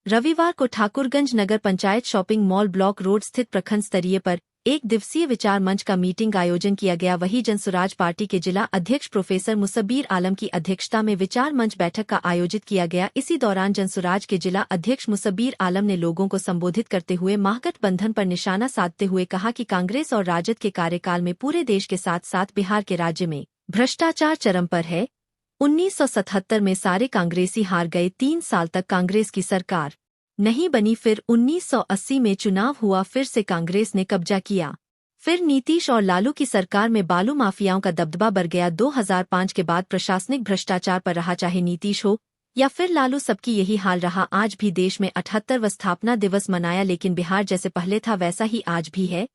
रविवार को ठाकुरगंज नगर panchayat shopping mall block road स्थित प्रखंड स्तरीय पर एक दिवसीय विचार मंच का मीटिंग आयोजन किया गया। वहीं जनसुराज पार्टी के जिला अध्यक्ष प्रोफेसर मुसब्बीर आलम की अध्यक्षता में विचार मंच बैठक का आयोजित किया गया। इसी दौरान जनसुराज के जिला अध्यक्ष मुसब्बीर आलम ने लोगों को संबोधित करते हुए महागठबंधन पर निशाना साधते हुए कहा कि कांग्रेस और राजद के कार्यकाल में पूरे देश के साथ साथ बिहार के राज्य में भ्रष्टाचार चरम पर है। 1977 में सारे कांग्रेसी हार गए। 3 साल तक कांग्रेस की सरकार नहीं बनी। फिर 1980 में चुनाव हुआ, फिर से कांग्रेस ने कब्जा किया। फिर नीतीश और लालू की सरकार में बालू माफियाओं का दबदबा बढ़ गया। 2005 के बाद प्रशासनिक भ्रष्टाचार पर रहा, चाहे नीतीश हो या फिर लालू, सबकी यही हाल रहा। आज भी देश में 78वां स्थापना दिवस मनाया, लेकिन बिहार जैसे पहले था वैसा ही आज भी है,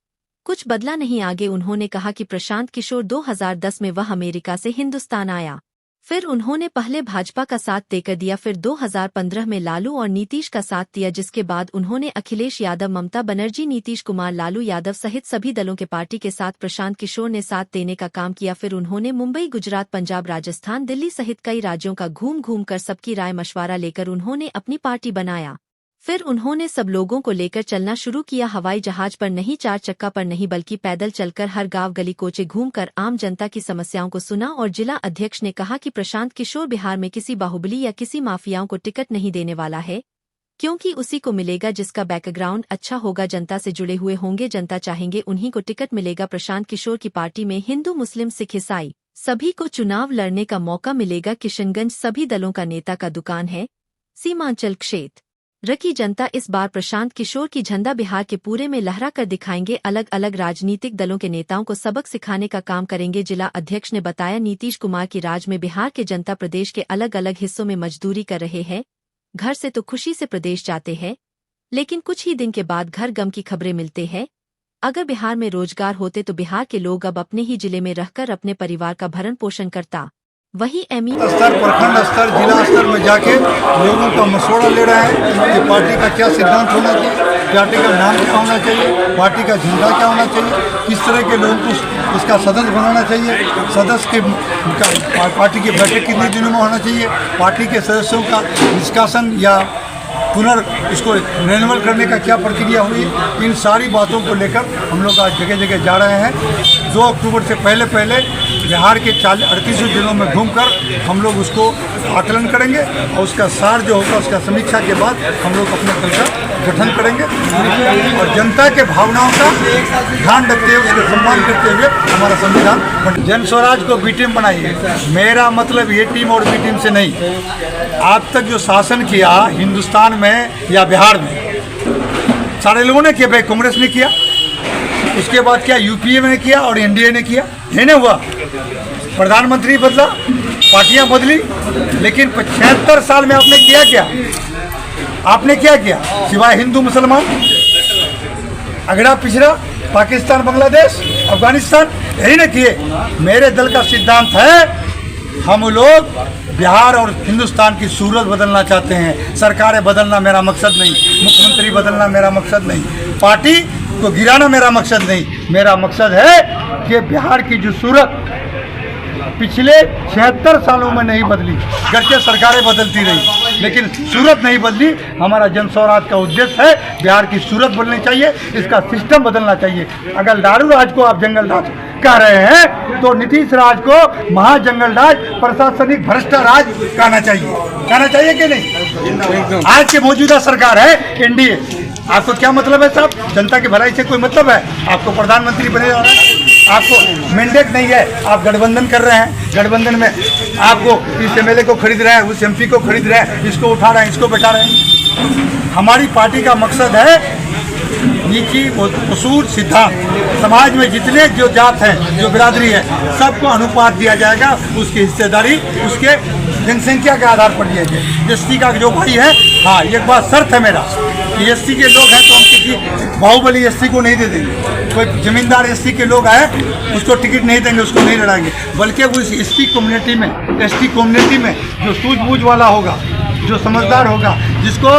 कुछ बदला नहीं। आगे उन्होंने कहा कि प्रशांत किशोर 2010 में वह अमेरिका से हिंदुस्तान आया, फिर उन्होंने पहले भाजपा का साथ देकर दिया, फिर 2015 में लालू और नीतीश का साथ दिया, जिसके बाद उन्होंने अखिलेश यादव, ममता बनर्जी, नीतीश कुमार, लालू यादव सहित सभी दलों के पार्टी के साथ प्रशांत किशोर ने साथ देने का काम किया। फिर उन्होंने मुंबई, गुजरात, पंजाब, राजस्थान, दिल्ली सहित कई राज्यों का घूम घूम कर सबकी राय मशवरा लेकर उन्होंने अपनी पार्टी बनाया। फिर उन्होंने सब लोगों को लेकर चलना शुरू किया। हवाई जहाज पर नहीं, 4 चक्का पर नहीं, बल्कि पैदल चलकर हर गांव गली कोचे घूमकर आम जनता की समस्याओं को सुना। और जिला अध्यक्ष ने कहा कि प्रशांत किशोर बिहार में किसी बाहुबली या किसी माफियाओं को टिकट नहीं देने वाला है, क्योंकि उसी को मिलेगा जिसका बैकग्राउंड अच्छा होगा, जनता से जुड़े हुए होंगे, जनता चाहेंगे उन्हीं को टिकट मिलेगा। प्रशांत किशोर की पार्टी में हिंदू, मुस्लिम, सिख, ईसाई सभी को चुनाव लड़ने का मौका मिलेगा। किशनगंज सभी दलों का नेता का दुकान है। सीमांचल क्षेत्र रकी जनता इस बार प्रशांत किशोर की झंडा बिहार के पूरे में लहरा कर दिखाएंगे। अलग अलग राजनीतिक दलों के नेताओं को सबक सिखाने का काम करेंगे। जिला अध्यक्ष ने बताया, नीतीश कुमार की राज में बिहार के जनता प्रदेश के अलग अलग हिस्सों में मजदूरी कर रहे हैं। घर से तो खुशी से प्रदेश जाते हैं, लेकिन कुछ ही दिन के बाद घर गम की खबरें मिलते हैं। अगर बिहार में रोजगार होते तो बिहार के लोग अब अपने ही जिले में रहकर अपने परिवार का भरण पोषण करता। वही स्तर, प्रखंड स्तर, जिला स्तर में जाके लोगों का मशवरा ले रहे हैं कि पार्टी का क्या सिद्धांत होना चाहिए, पार्टी का नाम क्या होना चाहिए, पार्टी का झंडा क्या होना चाहिए, किस तरह के लोगों को उसका सदस्य बनाना चाहिए, सदस्य के पार्टी की बैठक कितने दिनों में होना चाहिए, पार्टी के सदस्यों का निष्कासन या इसको रिन्यूअल करने का क्या प्रक्रिया हुई। इन सारी बातों को लेकर हम लोग आज जगह जगह जा रहे हैं। 2 अक्टूबर से पहले बिहार के 38 जिलों में घूमकर हम लोग उसको आकलन करेंगे और उसका सार जो होगा उसका समीक्षा के बाद हम लोग अपने दल का गठन करेंगे और जनता के भावनाओं का ध्यान रखते हुए, उसको सम्मान करते हुए हमारा संविधान। जन स्वराज को बी टीम बनाइए। मेरा मतलब ये टीम और बी टीम से नहीं। आज तक जो शासन किया हिंदुस्तान में या बिहार में सारे लोगों ने किया। भाई कांग्रेस ने किया, उसके बाद क्या यूपीए में किया और एनडीए ने किया, नहीं हुआ। प्रधानमंत्री बदला, पार्टियां बदली, लेकिन 75 साल में आपने किया क्या? आपने क्या किया सिवाय हिंदू मुसलमान, अगड़ा पिछड़ा, पाकिस्तान, बांग्लादेश, अफगानिस्तान, यही न किए। मेरे दल का सिद्धांत है, हम लोग बिहार और हिंदुस्तान की सूरत बदलना चाहते हैं। सरकारें बदलना मेरा मकसद नहीं, मुख्यमंत्री बदलना मेरा मकसद नहीं, पार्टी को गिराना मेरा मकसद नहीं। मेरा मकसद है कि बिहार की जो सूरत पिछले 76 सालों में नहीं बदली, गरचे सरकारें बदलती रही लेकिन सूरत नहीं बदली। हमारा जन स्वराज का उद्देश्य है बिहार की सूरत बदलनी चाहिए, इसका सिस्टम बदलना चाहिए। अगर लालू राज को आप जंगल राज कह रहे हैं तो नीतीश राज को महाजंगल राज, प्रशासनिक भ्रष्ट राज कहना चाहिए कि नहीं? आज की मौजूदा सरकार है एनडीए। आपको क्या मतलब है साहब? जनता की भलाई से कोई मतलब है? आपको प्रधानमंत्री बने जा रहे हैं, आपको मैंडेट नहीं है, आप गठबंधन कर रहे हैं। गठबंधन में आपको इस एमएलए को खरीद रहे हैं, उस एमपी को खरीद रहे हैं, इसको उठा रहे हैं, इसको बैठा रहे हैं। हमारी पार्टी का मकसद है नीति उसूल सिद्धांत। समाज में जितने जो जात हैं, जो बिरादरी है, सबको अनुपात दिया जाएगा, उसकी हिस्सेदारी उसके जनसंख्या के आधार पर दिया जाए। एसटी का जो भाई है, हाँ एक बात शर्त है मेरा, एसटी के लोग हैं तो हम किसी बाहुबली एसटी को नहीं दे देंगे। कोई जमींदार एसटी के लोग आए उसको टिकट नहीं देंगे, उसको नहीं लड़ाएंगे, बल्कि वो इस एसटी कम्युनिटी में जो सूझबूझ वाला होगा, जो समझदार होगा, जिसको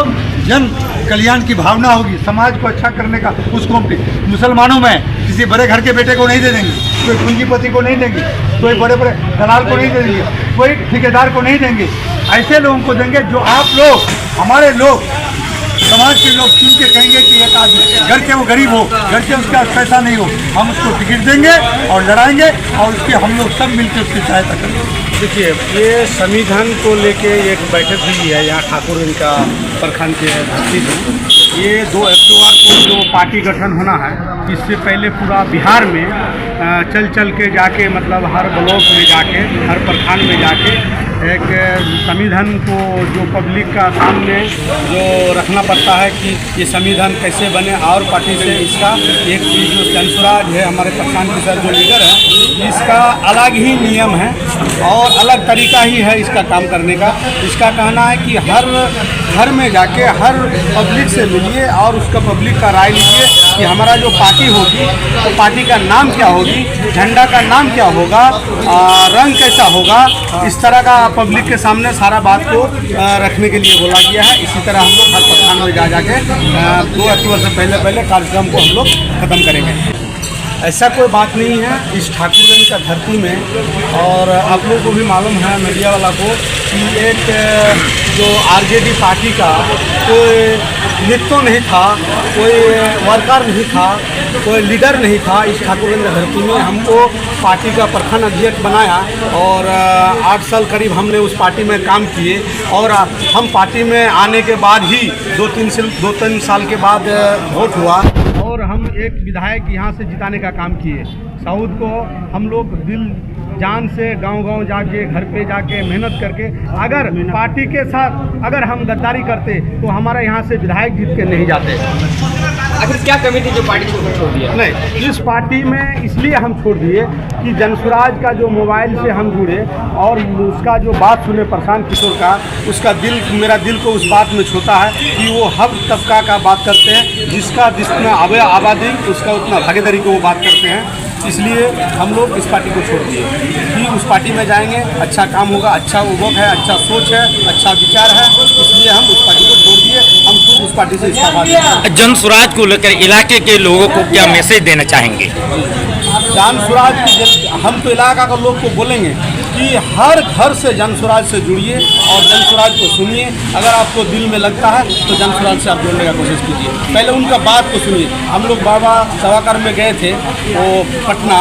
जन कल्याण की भावना होगी, समाज को अच्छा करने का, उसको मुसलमानों में किसी बड़े घर के बेटे को नहीं दे देंगे, कोई पूंजीपति को नहीं देंगे, कोई बड़े बड़े दलाल को नहीं दे देंगे, कोई ठेकेदार को नहीं देंगे। ऐसे लोगों को देंगे जो आप लोग, हमारे लोग समाज के लोग चुन के कहेंगे कि एक आदमी घर के वो गरीब हो, घर के उसके पास पैसा नहीं हो, हम उसको टिकट देंगे और लड़ाएंगे और उसके हम लोग सब मिलकर उसकी सहायता करेंगे। देखिए, ये संविधान को लेके एक बैठक हुई है यहाँ ठाकुर इनका प्रखंड के धरती में। ये 2 अक्टूबर को जो पार्टी गठन होना है, इससे पहले पूरा बिहार में चल के जाके, मतलब हर ब्लॉक में जाके, हर प्रखंड में जाके एक संविधान को जो पब्लिक का सामने जो रखना पड़ता है कि ये संविधान कैसे बने, और पार्टी से इसका एक जो जनसुराज है हमारे प्रखंड के सर जो लीडर है, इसका अलग ही नियम है और अलग तरीका ही है इसका काम करने का। इसका कहना है कि हर घर में जाके हर पब्लिक से मिलिए और उसका पब्लिक का राय लीजिए कि हमारा जो पार्टी होगी तो पार्टी का नाम क्या होगी, झंडा का नाम क्या होगा, रंग कैसा होगा, इस तरह का पब्लिक के सामने सारा बात को रखने के लिए बोला गया है। इसी तरह हम लोग हर प्रखंड में जा के 2 अक्टूबर से पहले कार्यक्रम को हम लोग ख़त्म करेंगे। ऐसा कोई बात नहीं है इस ठाकुरगंज का धरती में, और आप लोगों को भी मालूम है मीडिया वाला को कि एक जो आरजेडी पार्टी का कोई नेतृत्व नहीं था, कोई वर्कर नहीं था, कोई लीडर नहीं था। इस ठाकुरगंज धरती में हमको पार्टी का प्रखंड अध्यक्ष बनाया और 8 साल करीब हमने उस पार्टी में काम किए, और हम पार्टी में आने के बाद ही 2-3 साल के बाद वोट हुआ और हम एक विधायक यहाँ से जिताने का काम किए। साउद को हम लोग दिल जान से गांव-गांव जाके, घर पे जाके मेहनत करके, अगर पार्टी के साथ अगर हम गद्दारी करते तो हमारा यहाँ से विधायक जीत के नहीं जाते। आखिर क्या कमी थी जो पार्टी छोड़ दिया? नहीं, इस पार्टी में इसलिए हम छोड़ दिए कि जनसुराज का जो मोबाइल से हम जुड़े और उसका जो बात सुने प्रशांत किशोर का, उसका दिल, मेरा दिल को उस बात में छूता है कि वो हर तबका का बात करते हैं, जिसका जितना आबादी उसका उतना भागीदारी को वो बात करते हैं। इसलिए हम लोग इस पार्टी को छोड़ दिए कि उस पार्टी में जाएंगे, अच्छा काम होगा, अच्छा उपभोग है, अच्छा सोच है, अच्छा विचार है, इसलिए हम उस पार्टी को छोड़ दिए। हम खुद उस पार्टी से इस्तीफा दिए। जनसुराज को लेकर इलाके के लोगों को क्या मैसेज देना चाहेंगे? जनसुराज की हम तो इलाका के लोग को बोलेंगे कि हर घर से जनसुराज से जुड़िए और जनसुराज को सुनिए। अगर आपको दिल में लगता है तो जनसुराज से आप जोड़ने का कोशिश कीजिए, पहले उनका बात को सुनिए। हम लोग बाबा सभाकर में गए थे वो पटना,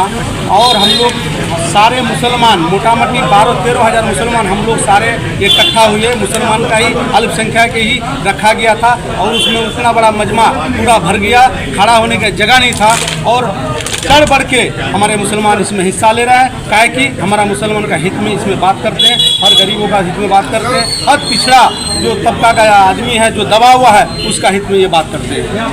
और हम लोग सारे मुसलमान, मोटा मोटी 12-13 हज़ार मुसलमान हम लोग सारे इकट्ठा हुए। मुसलमान का ही अल्पसंख्यक के ही रखा गया था और उसमें उतना बड़ा मजमा पूरा भर गया, खड़ा होने का जगह नहीं था, और चढ़ बढ़ के हमारे मुसलमान इसमें हिस्सा ले रहा है। काहे कि हमारा मुसलमान का हित में इसमें बात करते हैं, हर गरीबों का हित में बात करते हैं, हर पिछड़ा जो तबका का आदमी है जो दबा हुआ है उसका हित में ये बात करते हैं।